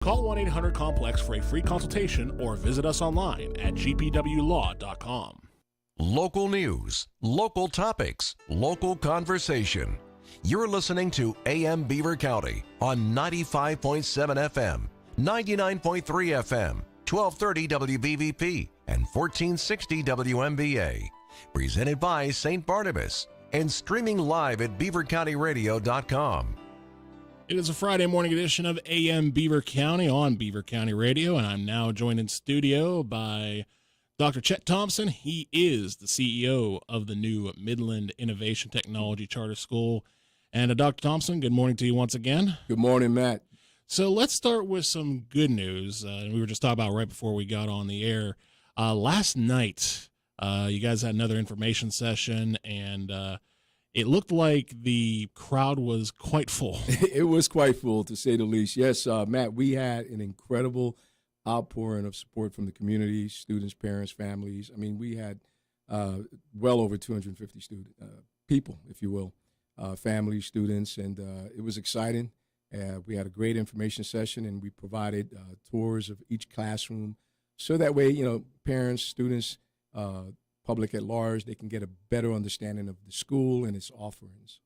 Call 1-800-COMPLEX for a free consultation or visit us online at gpwlaw.com. Local news, local topics, local conversation. You're listening to AM Beaver County on 95.7 FM, 99.3 FM, 1230 WBVP, and 1460 WMBA. Presented by St. Barnabas and streaming live at beavercountyradio.com. It is a Friday morning edition of AM Beaver County on Beaver County Radio, and I'm now joined in studio by Dr. Chet Thompson. He is the CEO of the new Midland Innovation Technology Charter School. And Dr. Thompson, good morning to you once again. Good morning, Matt. So let's start with some good news. We were just talking about right before we got on the air. Last night, you guys had another information session, and it looked like the crowd was quite full. It was quite full, to say the least. Yes, Matt, we had an incredible outpouring of support from the community, students, parents, families. I mean, we had well over 250 people, if you will, families, students, and it was exciting. We had a great information session, and we provided tours of each classroom. So that way, parents, students, public at large, they can get a better understanding of the school and its offerings.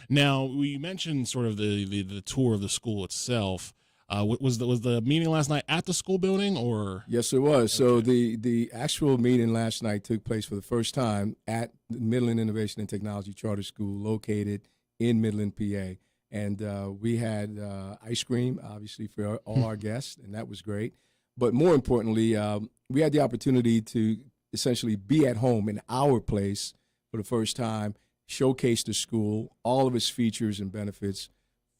Now, we mentioned sort of the tour of the school itself. Was the meeting last night at the school building, or? Yes, it was. Okay. So the actual meeting last night took place for the first time at the Midland Innovation and Technology Charter School, located in Midland, PA. And we had ice cream, obviously, for all our guests, and that was great. But more importantly, we had the opportunity to essentially be at home in our place for the first time, showcase the school, all of its features and benefits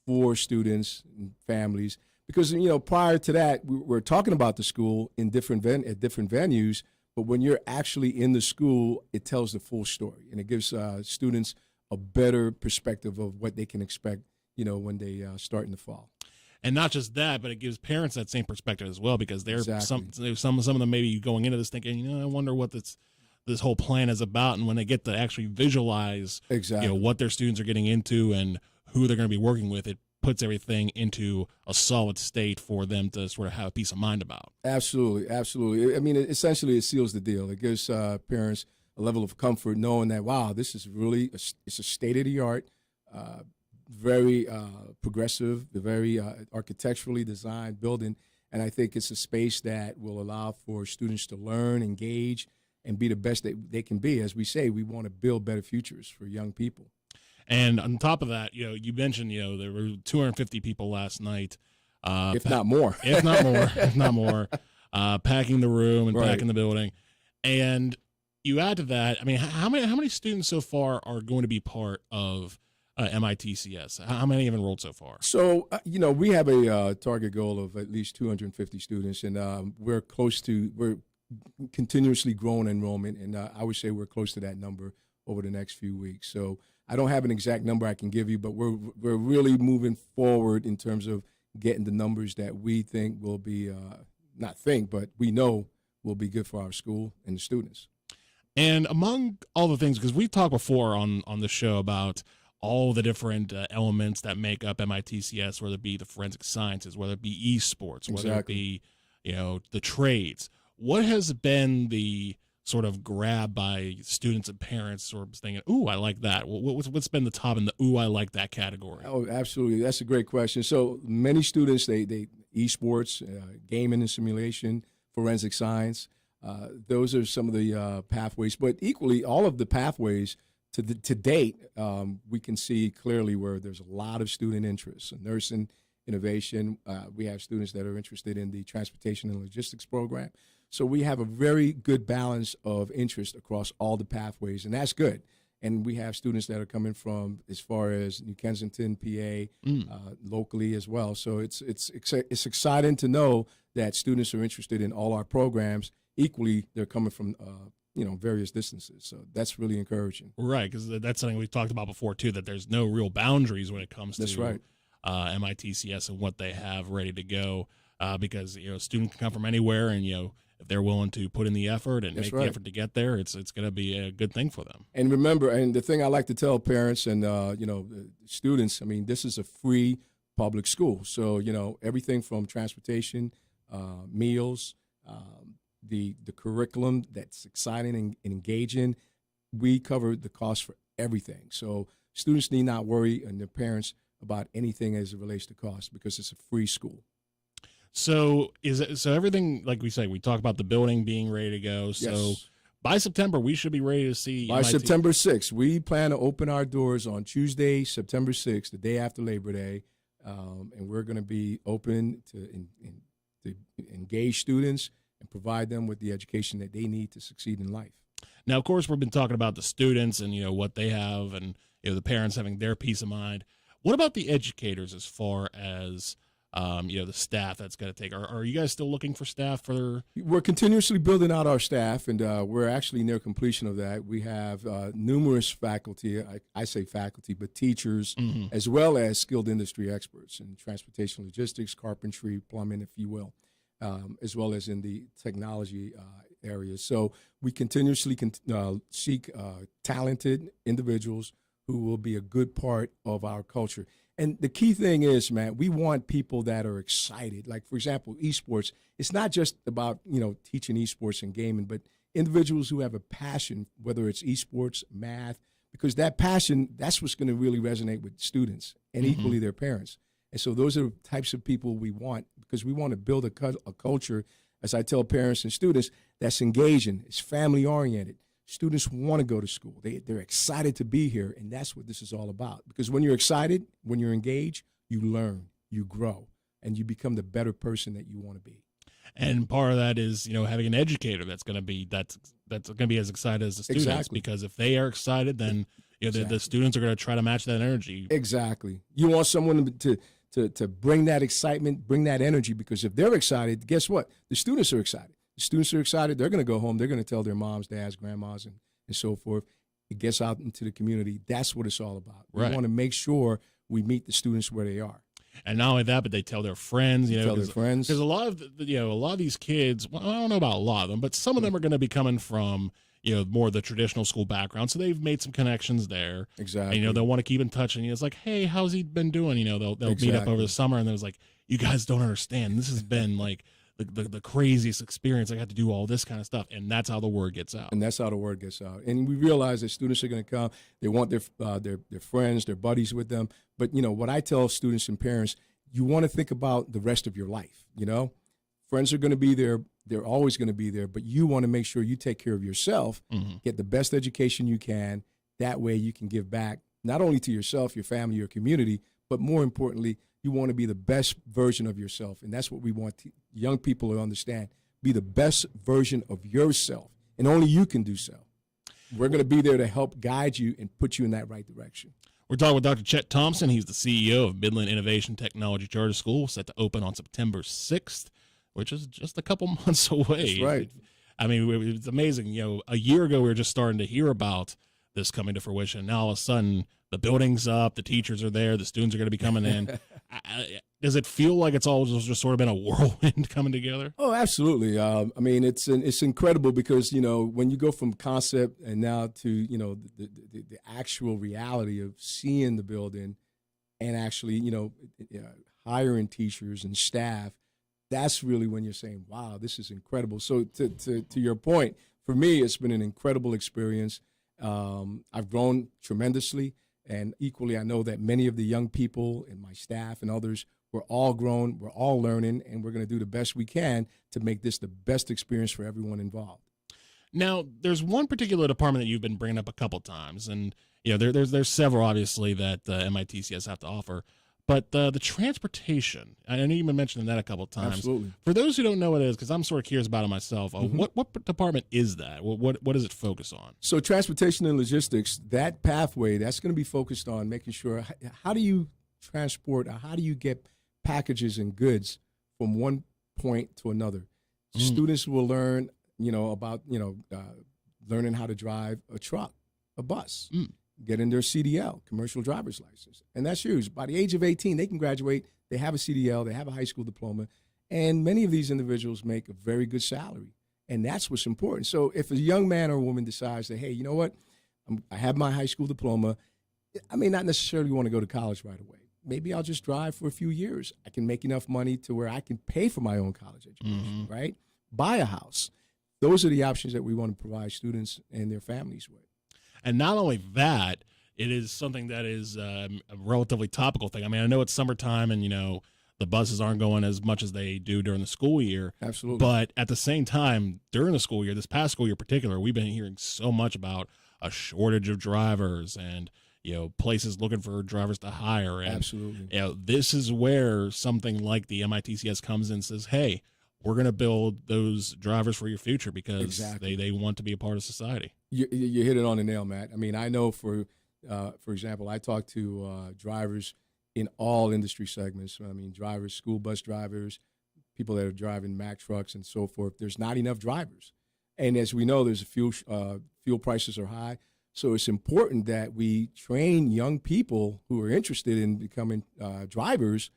for students and families. Because, prior to that, we were talking about the school in at different venues, but when you're actually in the school, it tells the full story, and it gives students a better perspective of what they can expect, when they start in the fall. And not just that, but it gives parents that same perspective as well, because they're exactly. some of them maybe going into this thinking, I wonder what this whole plan is about, and when they get to actually visualize, exactly, what their students are getting into and who they're going to be working with, it puts everything into a solid state for them to sort of have a peace of mind about. Absolutely, absolutely. I mean, essentially, it seals the deal. It gives parents a level of comfort knowing that, wow, this is really it's a state-of-the-art, very progressive, very architecturally designed building, and I think it's a space that will allow for students to learn, engage, and be the best that they can be. As we say, we want to build better futures for young people. And on top of that, you mentioned, there were 250 people last night. If not more. If not more, packing the room and packing the building. And you add to that, I mean, how many students so far are going to be part of MITCS? How many have enrolled so far? So, we have a target goal of at least 250 students, and we're continuously growing enrollment, and I would say we're close to that number over the next few weeks. So I don't have an exact number I can give you, but we're really moving forward in terms of getting the numbers that we think will be, but we know will be good for our school and the students. And among all the things, because we've talked before on the show about all the different elements that make up MITCS, whether it be the forensic sciences, whether it be esports, whether it be, the trades. What has been the sort of grab by students and parents sort of thinking, ooh, I like that? What's been the top in the ooh, I like that category? Oh, absolutely. That's a great question. So many students, they esports, gaming and simulation, forensic science. Those are some of the pathways. But equally, all of the pathways to date, we can see clearly where there's a lot of student interest. So nursing, innovation. We have students that are interested in the transportation and logistics program. So we have a very good balance of interest across all the pathways, and that's good. And we have students that are coming from as far as New Kensington, PA, locally as well. So it's exciting to know that students are interested in all our programs. Equally, they're coming from various distances. So that's really encouraging. Right, because that's something we've talked about before too. That there's no real boundaries when it comes to MITCS and what they have ready to go. Because students can come from anywhere, and if they're willing to put in the effort and make the effort to get there, it's going to be a good thing for them. And remember, and the thing I like to tell parents and students, I mean, this is a free public school. So, everything from transportation, meals, the curriculum that's exciting and engaging, we cover the cost for everything. So students need not worry, and their parents, about anything as it relates to cost, because it's a free school. So so everything, like we say, we talk about the building being ready to go. So Yes. by September, we should be ready to see. By September 6th, we plan to open our doors on Tuesday, September 6th, the day after Labor Day, and we're going to be open to engage students and provide them with the education that they need to succeed in life. Now, of course, we've been talking about the students and what they have, and the parents having their peace of mind. What about the educators as far as the staff that's going to take? Are you guys still looking for staff for? We're continuously building out our staff, and we're actually near completion of that. We have numerous faculty, I say faculty, but teachers, as well as skilled industry experts in transportation logistics, carpentry, plumbing, if you will, as well as in the technology areas. So we continuously seek talented individuals who will be a good part of our culture. And the key thing is, man, we want people that are excited. Like, for example, esports. It's not just about, teaching esports and gaming, but individuals who have a passion, whether it's esports, math, because that passion, that's what's going to really resonate with students and equally their parents. And so those are the types of people we want, because we want to build a culture, as I tell parents and students, that's engaging, it's family-oriented. Students want to go to school. They're excited to be here, and that's what this is all about. Because when you're excited, when you're engaged, you learn, you grow, and you become the better person that you want to be. And part of that is, having an educator that's going to be as excited as the students. Exactly. Because if they are excited, then the students are going to try to match that energy. Exactly. You want someone to bring that excitement, bring that energy, because if they're excited, guess what? The students are excited. The students are excited. They're going to go home. They're going to tell their moms, dads, grandmas, and so forth. It gets out into the community. That's what it's all about. Right. We want to make sure we meet the students where they are. And not only that, but they tell their friends. Tell their friends. Because a lot of these kids. Well, I don't know about a lot of them, but some of them are going to be coming from more of the traditional school background. So they've made some connections there. Exactly. And, they'll want to keep in touch. And it's like, hey, how's he been doing? They'll meet up over the summer, and there's like, you guys don't understand. This has been like the craziest experience. I got to do all this kind of stuff, and that's how the word gets out. And that's how the word gets out. And we realize that students are going to come. They want their friends, their buddies with them. But what I tell students and parents, you want to think about the rest of your life. Friends are going to be there. They're always going to be there. But you want to make sure you take care of yourself, get the best education you can. That way you can give back not only to yourself, your family, your community, but more importantly, you want to be the best version of yourself. And that's what we want young people to understand. Be the best version of yourself. And only you can do so. We're going to be there to help guide you and put you in that right direction. We're talking with Dr. Chet Thompson. He's the CEO of Midland Innovation Technology Charter School, set to open on September 6th, which is just a couple months away. That's right. I mean, it's amazing. A year ago, we were just starting to hear about this coming to fruition. Now, all of a sudden, the building's up, the teachers are there, the students are going to be coming in. Does it feel like it's all just sort of been a whirlwind coming together? Oh, absolutely. I mean, it's incredible because, when you go from concept and now to, the actual reality of seeing the building and actually, hiring teachers and staff, that's really when you're saying, wow, this is incredible. So to your point, for me, it's been an incredible experience. I've grown tremendously. And equally, I know that many of the young people and my staff and others, we're all grown, we're all learning, and we're going to do the best we can to make this the best experience for everyone involved. Now, there's one particular department that you've been bringing up a couple times, and there's several, obviously, that MITCS have to offer. But the transportation, I know you've been mentioning that a couple of times. Absolutely. For those who don't know what it is, because I'm sort of curious about it myself, what department is that? What does it focus on? So transportation and logistics, that pathway, that's going to be focused on making sure, how do you transport, or how do you get packages and goods from one point to another? Students will learn, about, learning how to drive a truck, a bus. Getting their CDL, commercial driver's license. And that's huge. By the age of 18, they can graduate. They have a CDL. They have a high school diploma. And many of these individuals make a very good salary. And that's what's important. So if a young man or woman decides that, hey, I have my high school diploma, I may not necessarily want to go to college right away. maybe I'll just drive for a few years. I can make enough money to where I can pay for my own college education, right? Buy a house. Those are the options that we want to provide students and their families with. And not only that, it is something that is a relatively topical thing. I mean, I know it's summertime and, the buses aren't going as much as they do during the school year. Absolutely. But at the same time, during the school year, this past school year in particular, we've been hearing so much about a shortage of drivers and, places looking for drivers to hire. And, Absolutely. This is where something like the MITCS comes in and says, hey, we're going to build those drivers for your future because they want to be a part of society. You hit it on the nail, Matt. I mean, I know for example, I talk to drivers in all industry segments. I mean, drivers, school bus drivers, people that are driving Mack trucks and so forth. There's not enough drivers. And as we know, there's fuel prices are high. So it's important that we train young people who are interested in becoming drivers.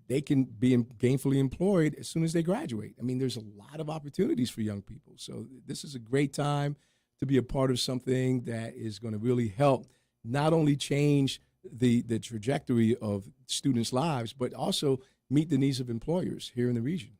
They can be gainfully employed as soon as they graduate. I mean, there's a lot of opportunities for young people. So this is a great time to be a part of something that is going to really help not only change the trajectory of students' lives, but also meet the needs of employers here in the region.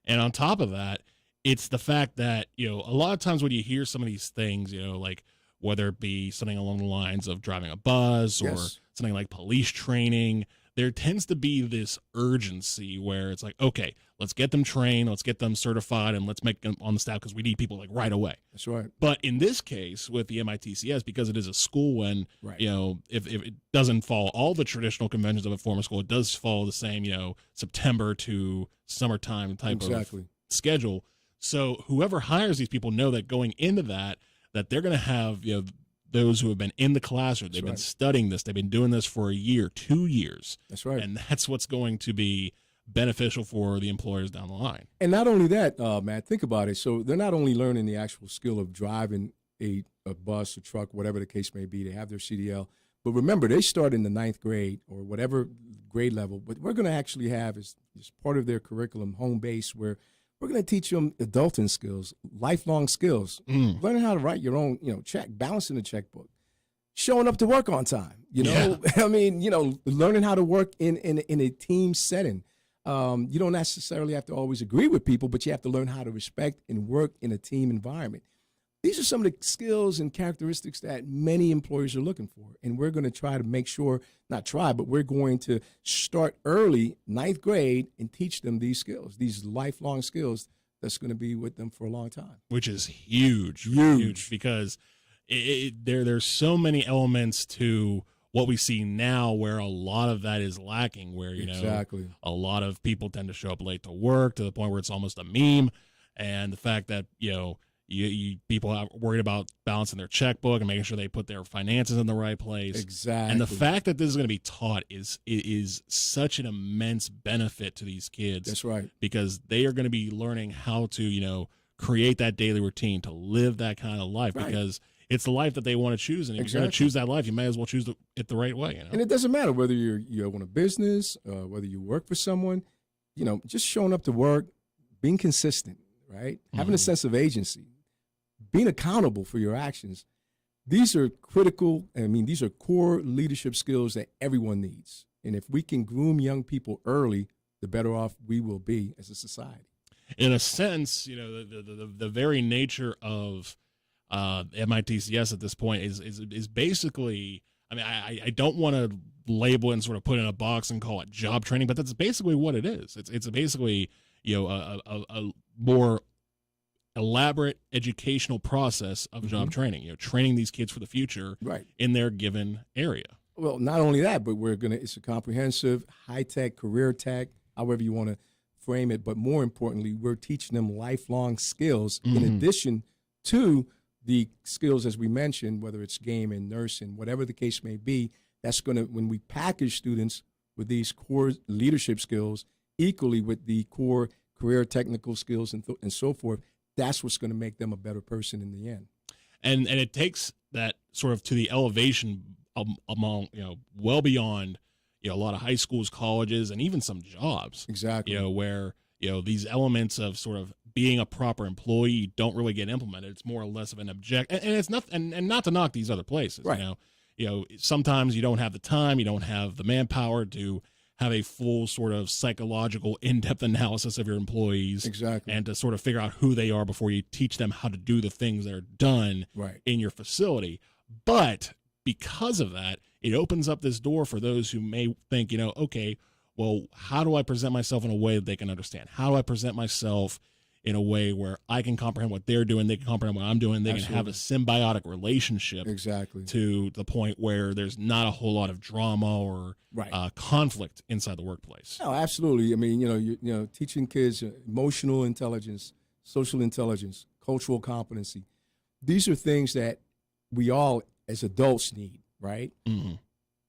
And on top of that, it's the fact that, a lot of times when you hear some of these things, like whether it be something along the lines of driving a bus or something like police training, there tends to be this urgency where it's like, okay, let's get them trained, let's get them certified, and let's make them on the staff because we need people like right away. That's right. But in this case, with the MITCS, because it is a school and, if it doesn't follow all the traditional conventions of a formal school, it does follow the same, September to summertime type of schedule. So whoever hires these people know that going into that they're going to have, those who have been in the classroom, they've been studying this, they've been doing this for a year, 2 years. That's right. And that's what's going to be beneficial for the employers down the line. And not only that, Matt, think about it. So they're not only learning the actual skill of driving a bus, a truck, whatever the case may be. They have their CDL. But remember, they start in the 9th grade or whatever grade level. But we're going to actually have as part of their curriculum home base where we're going to teach them adulting skills, lifelong skills, learning how to write your own, check, balancing the checkbook, showing up to work on time, I mean, learning how to work in a team setting. You don't necessarily have to always agree with people, but you have to learn how to respect and work in a team environment. These are some of the skills and characteristics that many employers are looking for. And we're going to try to make sure, but we're going to start early, 9th grade, and teach them these skills, these lifelong skills that's going to be with them for a long time. Which is huge because there's so many elements to what we see now where a lot of that is lacking, where, a lot of people tend to show up late to work to the point where it's almost a meme. And the fact that, people are worried about balancing their checkbook and making sure they put their finances in the right place. Exactly. And the fact that this is going to be taught is such an immense benefit to these kids. That's right. Because they are going to be learning how to, create that daily routine, to live that kind of life, because it's the life that they want to choose. And if you're going to choose that life, you may as well choose it the right way. And it doesn't matter whether you own a business, whether you work for someone, just showing up to work, being consistent, right? Having a sense of agency, being accountable for your actions. These are critical. These are core leadership skills that everyone needs. And if we can groom young people early, the better off we will be as a society. In a sense, the very nature of MITCS at this point is basically, I don't want to label it and sort of put it in a box and call it job training, but that's basically what it is. It's basically, a more elaborate educational process of job training, training these kids for the future in their given area. Well, not only that, but it's a comprehensive, high-tech, career tech, however you want to frame it. But more importantly, we're teaching them lifelong skills in addition to the skills, as we mentioned, whether it's gaming, nursing, whatever the case may be. That's going to, when we package students with these core leadership skills, equally with the core career technical skills and so forth, that's what's going to make them a better person in the end. And it takes that sort of to the elevation among, well beyond, a lot of high schools, colleges, and even some jobs. Exactly. Where, these elements of sort of being a proper employee don't really get implemented. It's more or less of an object. And it's not, and not to knock these other places, sometimes you don't have the time, you don't have the manpower to have a full sort of psychological in-depth analysis of your employees. Exactly. And to sort of figure out who they are before you teach them how to do the things that are done in your facility. But because of that, it opens up this door for those who may think, okay, well, how do I present myself in a way that they can understand? How do I present myself in a way where I can comprehend what they're doing, they can comprehend what I'm doing, they can have a symbiotic relationship to the point where there's not a whole lot of drama or conflict inside the workplace. No, absolutely. I mean, teaching kids emotional intelligence, social intelligence, cultural competency. These are things that we all as adults need, right? Mm-hmm.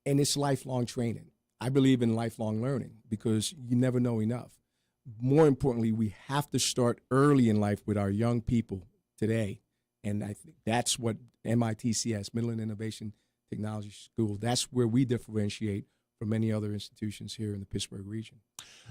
And it's lifelong training. I believe in lifelong learning because you never know enough. More importantly, we have to start early in life with our young people today. And I think that's what MITCS, Midland Innovation Technology School, that's where we differentiate from many other institutions here in the Pittsburgh region.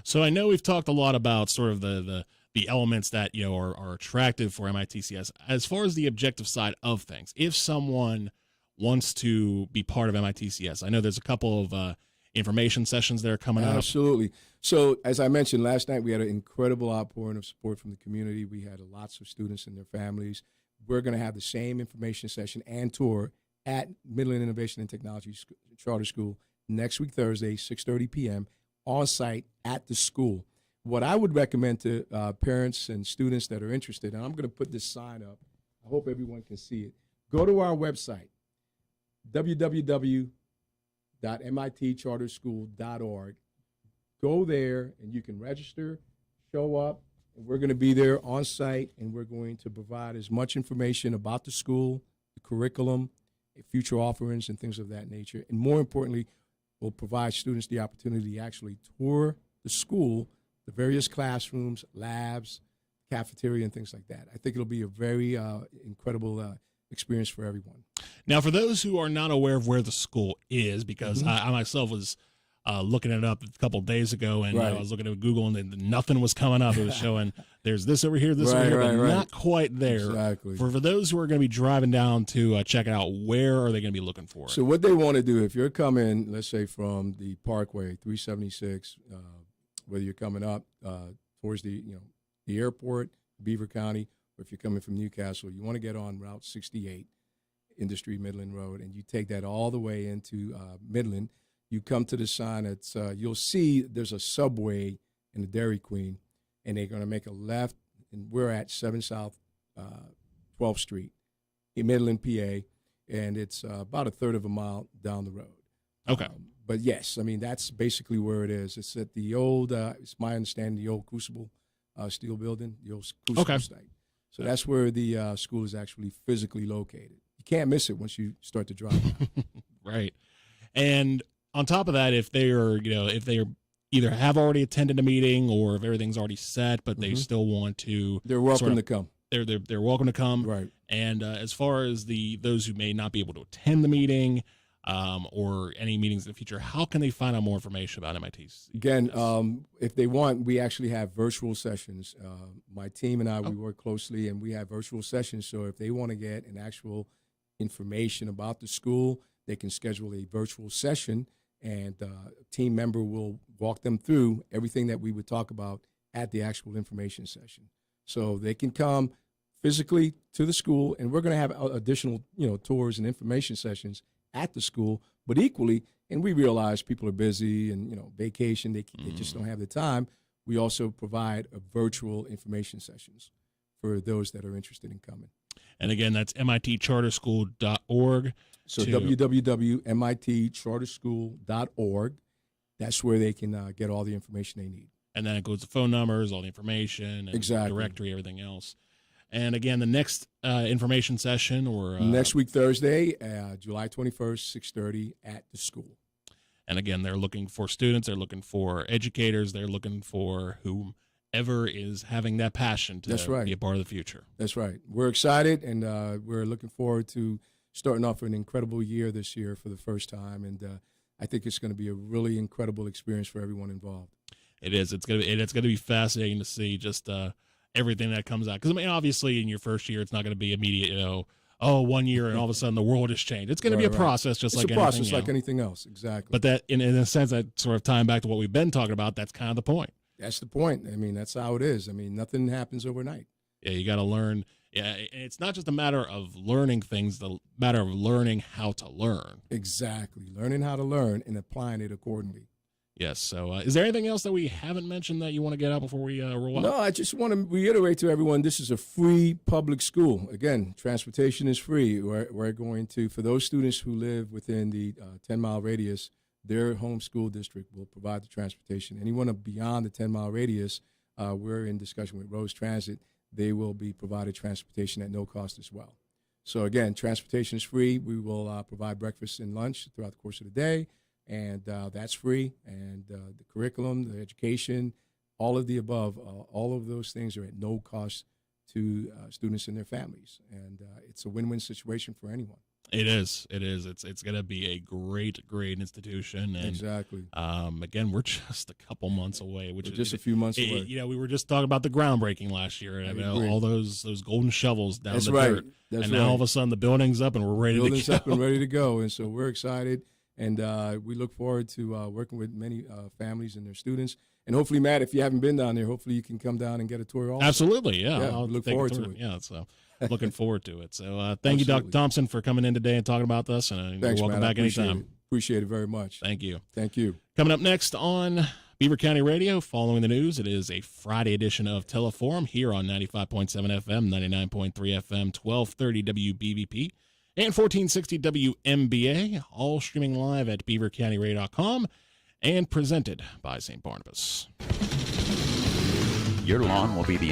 So I know we've talked a lot about sort of the elements that are attractive for MITCS. As far as the objective side of things, if someone wants to be part of MITCS, I know there's a couple of information sessions that are coming up. Absolutely. So as I mentioned last night, we had an incredible outpouring of support from the community. We had lots of students and their families. We're going to have the same information session and tour at Midland Innovation and Technology Charter School next week, Thursday, 6:30 p.m. on site at the school. What I would recommend to parents and students that are interested, and I'm going to put this sign up. I hope everyone can see it. Go to our website, www.mitcharterschool.org. Go there, and you can register, show up, and we're going to be there on site, and we're going to provide as much information about the school, the curriculum, future offerings, and things of that nature. And more importantly, we'll provide students the opportunity to actually tour the school, the various classrooms, labs, cafeteria, and things like that. I think it'll be a very incredible experience for everyone. Now, for those who are not aware of where the school is, because I myself was looking it up a couple of days ago, and I was looking at Google, and nothing was coming up. It was showing there's this over here, this over here, but not quite there. Exactly. For those who are going to be driving down to check it out, where are they going to be looking for it? So what they want to do, if you're coming, let's say from the Parkway, 376, whether you're coming up towards the airport, Beaver County, or if you're coming from Newcastle, you want to get on Route 68, Industry Midland Road, and you take that all the way into Midland. You come to the sign. It's you'll see there's a Subway and a Dairy Queen, and they're going to make a left, and we're at 7 South 12th Street in Midland, PA, and it's about a third of a mile down the road. Okay. But yes, I mean, that's basically where it is. It's at the old, it's my understanding, the old Crucible Steel Building, the old Crucible site. So that's where the school is actually physically located. You can't miss it once you start to drive. Right. And on top of that, if they are either have already attended a meeting or if everything's already set, but they still want to, they're welcome to come. They're welcome to come. Right. And as far as those who may not be able to attend the meeting or any meetings in the future, how can they find out more information about MIT? Again, if they want, we actually have virtual sessions. My team and I, we work closely, and we have virtual sessions. So if they want to get an actual information about the school, they can schedule a virtual session, and a team member will walk them through everything that we would talk about at the actual information session. So they can come physically to the school, and we're going to have additional, tours and information sessions at the school. But equally, and we realize people are busy and, vacation, they just don't have the time. We also provide virtual information sessions for those that are interested in coming. And again, that's mitcharterschool.org. So www.mitcharterschool.org. That's where they can get all the information they need. And then it goes to phone numbers, all the information, and directory, everything else. And again, the next information session next week, Thursday, July 21st, 6:30 at the school. And again, they're looking for students. They're looking for educators. They're looking for whomever is having that passion to be a part of the future. That's right. We're excited, and we're looking forward to starting off an incredible year this year for the first time. And I think it's going to be a really incredible experience for everyone involved. It is. It's going to be fascinating to see just everything that comes out. Because, obviously in your first year, it's not going to be immediate, 1 year and all of a sudden the world has changed. It's going to be a process, just like anything. It's a process like anything else, exactly. But that, in a sense, that sort of tying back to what we've been talking about, that's kind of the point. That's the point. I mean, that's how it is. I mean, nothing happens overnight. Yeah, you got to learn. Yeah, it's not just a matter of learning things, the matter of learning how to learn. Exactly. Learning how to learn and applying it accordingly. Yes. So is there anything else that we haven't mentioned that you want to get out before we roll out? No, I just want to reiterate to everyone, this is a free public school. Again, transportation is free. We're going to, for those students who live within the 10-mile radius, their home school district will provide the transportation. Anyone beyond the 10-mile radius, we're in discussion with Rose Transit. They will be provided transportation at no cost as well. So again, transportation is free. We will provide breakfast and lunch throughout the course of the day. And that's free, and the curriculum, the education, all of the above, all of those things are at no cost to students and their families, and it's a win-win situation for anyone. It is. It's going to be a great institution. And, exactly. Again, we're just a couple months away, which we're is just a few months away. You know, we were just talking about the groundbreaking last year, and all those golden shovels down the dirt. That's and now all of a sudden the building's up and we're ready to go. Building's up and ready to go, and so we're excited. And we look forward to working with many families and their students. And hopefully, Matt, if you haven't been down there, hopefully you can come down and get a tour also. Absolutely, yeah. I'll look forward to it. Yeah, so looking forward to it. So thank you, Dr. Thompson, for coming in today and talking about this. And thanks, you're welcome Matt. back anytime. Appreciate it very much. Thank you. Thank you. Coming up next on Beaver County Radio, following the news, it is a Friday edition of Teleforum here on 95.7 FM, 99.3 FM, 1230 WBVP. And 1460 WMBA, all streaming live at beavercountyradio.com and presented by St. Barnabas. Your lawn will be the